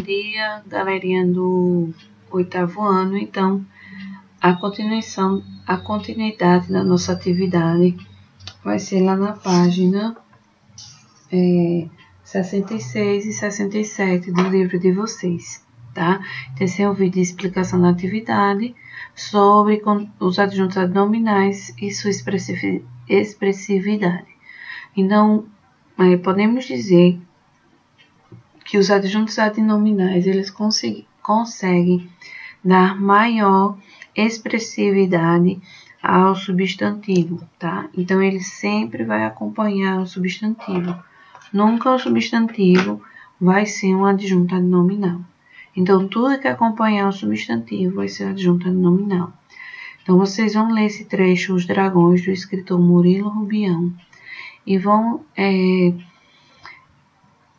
dia, galerinha do 8º ano. Então, a continuidade da nossa atividade vai ser lá na página 66 e 67 do livro de vocês, tá? Então, esse é um vídeo de explicação da atividade sobre os adjuntos adnominais e sua expressividade. Então, podemos dizer que os adjuntos adnominais, eles conseguem dar maior expressividade ao substantivo, tá? Então, ele sempre vai acompanhar o substantivo. Nunca o substantivo vai ser um adjunto adnominal. Então, tudo que acompanhar o substantivo vai ser adjunto adnominal. Então, vocês vão ler esse trecho, Os Dragões, do escritor Murilo Rubião, e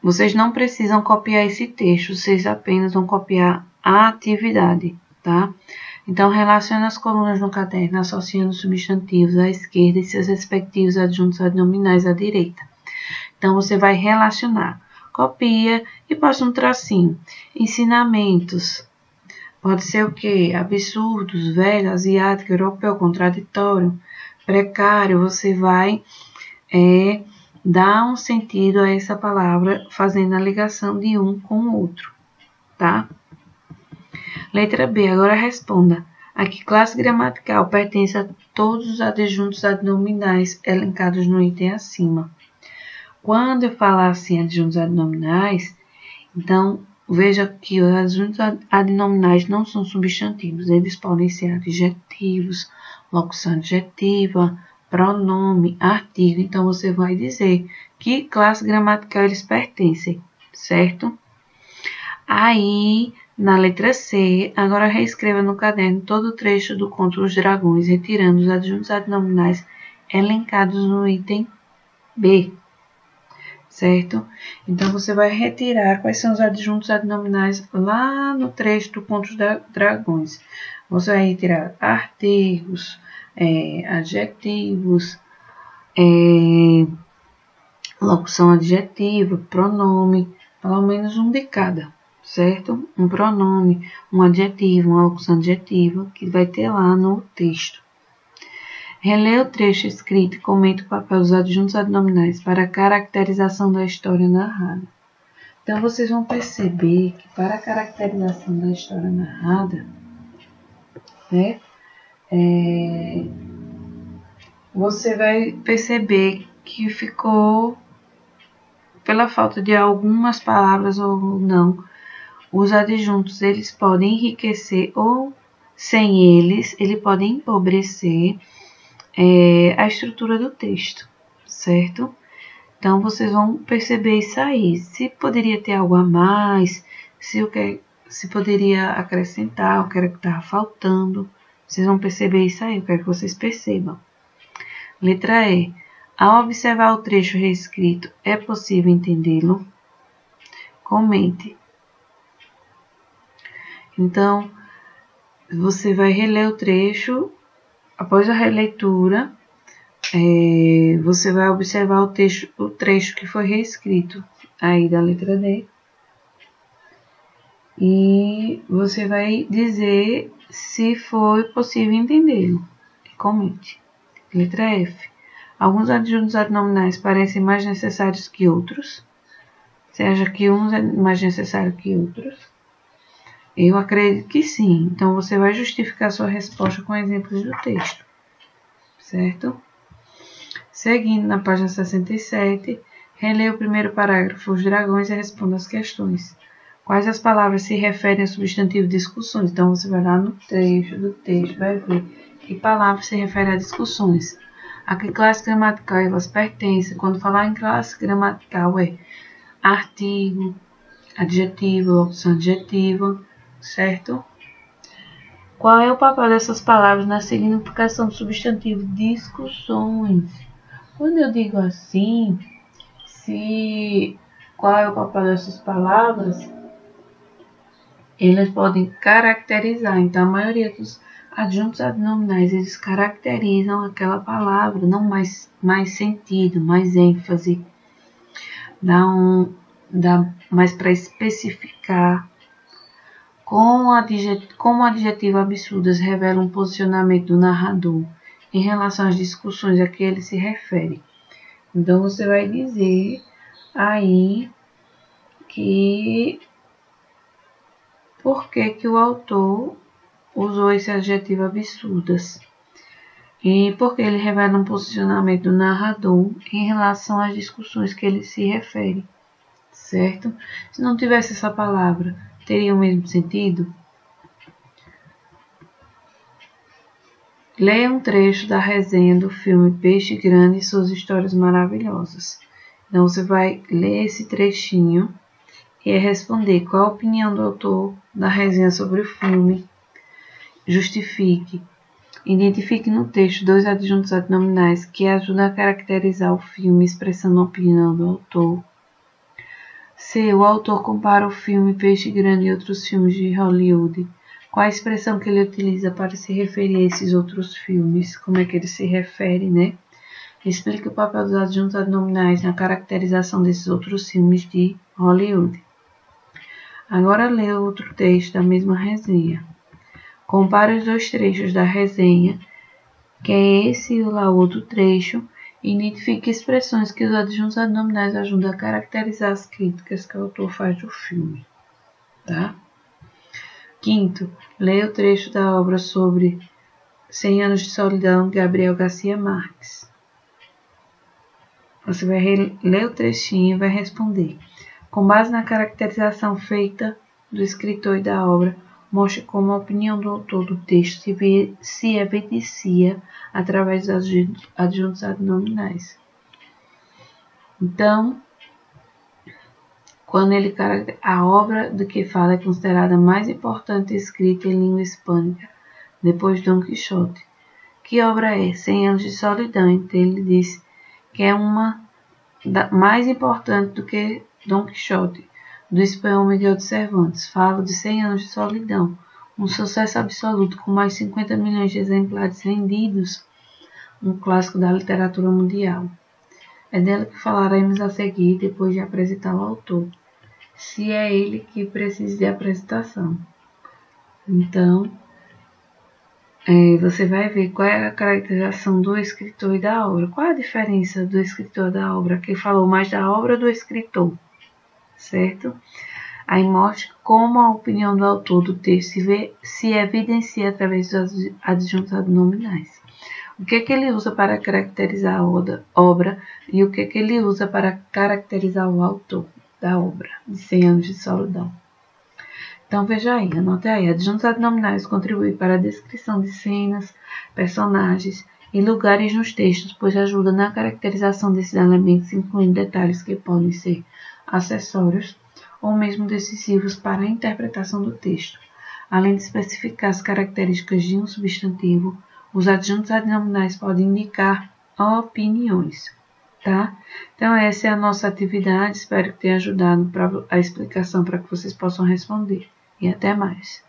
vocês não precisam copiar esse texto, vocês apenas vão copiar a atividade, tá? Então, relacione as colunas no caderno, associando os substantivos à esquerda e seus respectivos adjuntos adnominais à direita. Então, você vai relacionar, copia e passa um tracinho. Ensinamentos. Pode ser o quê? Absurdos, velho, asiático, europeu, contraditório, precário. Você vai dar um sentido a essa palavra, fazendo a ligação de um com o outro, tá? Letra B, agora responda. A que classe gramatical pertence a todos os adjuntos adnominais elencados no item acima? Quando eu falar assim, adjuntos adnominais, então, veja que os adjuntos adnominais não são substantivos. Eles podem ser adjetivos, locução adjetiva, pronome, artigo. Então, você vai dizer que classe gramatical eles pertencem, certo? Aí, na letra C, agora reescreva no caderno todo o trecho do conto Os Dragões, retirando os adjuntos adnominais elencados no item B, certo? Então, você vai retirar quais são os adjuntos adnominais lá no trecho do conto dos Dragões. Você vai retirar artigos, adjetivos, locução adjetiva, pronome, pelo menos um de cada, certo? Um pronome, um adjetivo, uma locução adjetiva, que vai ter lá no texto. Releia o trecho escrito e comente o papel dos adjuntos adnominais para a caracterização da história narrada. Então, vocês vão perceber que para a caracterização da história narrada, né, você vai perceber que ficou, pela falta de algumas palavras ou não, os adjuntos eles podem enriquecer ou, sem eles, ele pode empobrecer a estrutura do texto, certo? Então, vocês vão perceber isso aí. Se poderia ter algo a mais, se poderia acrescentar, o que era que estava faltando, vocês vão perceber isso aí, eu quero que vocês percebam. Letra E. Ao observar o trecho reescrito, é possível entendê-lo? Comente. Então, você vai reler o trecho. Após a releitura, você vai observar o trecho que foi reescrito aí da letra D. E você vai dizer se foi possível entendê-lo. Comente. Letra F. Alguns adjuntos adnominais parecem mais necessários que outros. Você acha que uns é mais necessário que outros? Eu acredito que sim. Então, você vai justificar sua resposta com exemplos do texto, certo? Seguindo na página 67, releia o primeiro parágrafo, Os Dragões, e responda as questões. Quais as palavras se referem ao substantivo discussões? Então, você vai lá no trecho do texto, vai ver que palavras se referem a discussões. A que classe gramatical elas pertencem? Quando falar em classe gramatical, é artigo, adjetivo, locução adjetiva, certo? Qual é o papel dessas palavras na significação do substantivo discussões? Quando eu digo assim, qual é o papel dessas palavras? Eles podem caracterizar. Então, a maioria dos adjuntos adnominais, eles caracterizam aquela palavra, não mais sentido, mais ênfase, dá mais para especificar Como o adjetivo absurdas revela um posicionamento do narrador em relação às discussões a que ele se refere. Então, você vai dizer aí que por que o autor usou esse adjetivo absurdas. E porque ele revela um posicionamento do narrador em relação às discussões que ele se refere, certo? Se não tivesse essa palavra, teria o mesmo sentido? Leia um trecho da resenha do filme Peixe Grande e Suas Histórias Maravilhosas. Então, você vai ler esse trechinho e responder qual a opinião do autor da resenha sobre o filme. Justifique. Identifique no texto 2 adjuntos adnominais que ajudam a caracterizar o filme, expressando a opinião do autor. C. O autor compara o filme Peixe Grande e outros filmes de Hollywood. Qual a expressão que ele utiliza para se referir a esses outros filmes? Como é que ele se refere, né? Explique o papel dos adjuntos adnominais na caracterização desses outros filmes de Hollywood. Agora lê outro texto da mesma resenha. Compare os dois trechos da resenha, que é esse e o lá outro trecho, e identifique expressões que os adjuntos adnominais ajudam a caracterizar as críticas que o autor faz do filme. Tá? Quinto, leia o trecho da obra sobre 100 anos de solidão, de Gabriel Garcia Marques. Você vai ler o trechinho e vai responder. Com base na caracterização feita do escritor e da obra, mostre como a opinião do autor do texto se evidencia através dos adjuntos adnominais. Então, quando a obra do que fala é considerada a mais importante escrita em língua hispânica, depois de Dom Quixote. Que obra é? 100 anos de solidão. Então, ele diz que é uma mais importante do que Dom Quixote, do espanhol Miguel de Cervantes. Fala de 100 anos de solidão, um sucesso absoluto com mais de 50 milhões de exemplares vendidos, um clássico da literatura mundial. É dela que falaremos a seguir, depois de apresentar o autor, se é ele que precisa de apresentação. Então, você vai ver qual é a caracterização do escritor e da obra. Qual é a diferença do escritor e da obra? Quem falou mais da obra ou do escritor? Certo? Aí mostra como a opinião do autor do texto se evidencia através dos adjuntos adnominais. O que ele usa para caracterizar a obra e o que ele usa para caracterizar o autor da obra de 100 anos de solidão. Então, veja aí, anote aí. Adjuntos adnominais contribuem para a descrição de cenas, personagens e lugares nos textos, pois ajudam na caracterização desses elementos, incluindo detalhes que podem ser acessórios ou mesmo decisivos para a interpretação do texto. Além de especificar as características de um substantivo, os adjuntos adnominais podem indicar opiniões. Tá? Então, essa é a nossa atividade. Espero que tenha ajudado a explicação para que vocês possam responder. E até mais.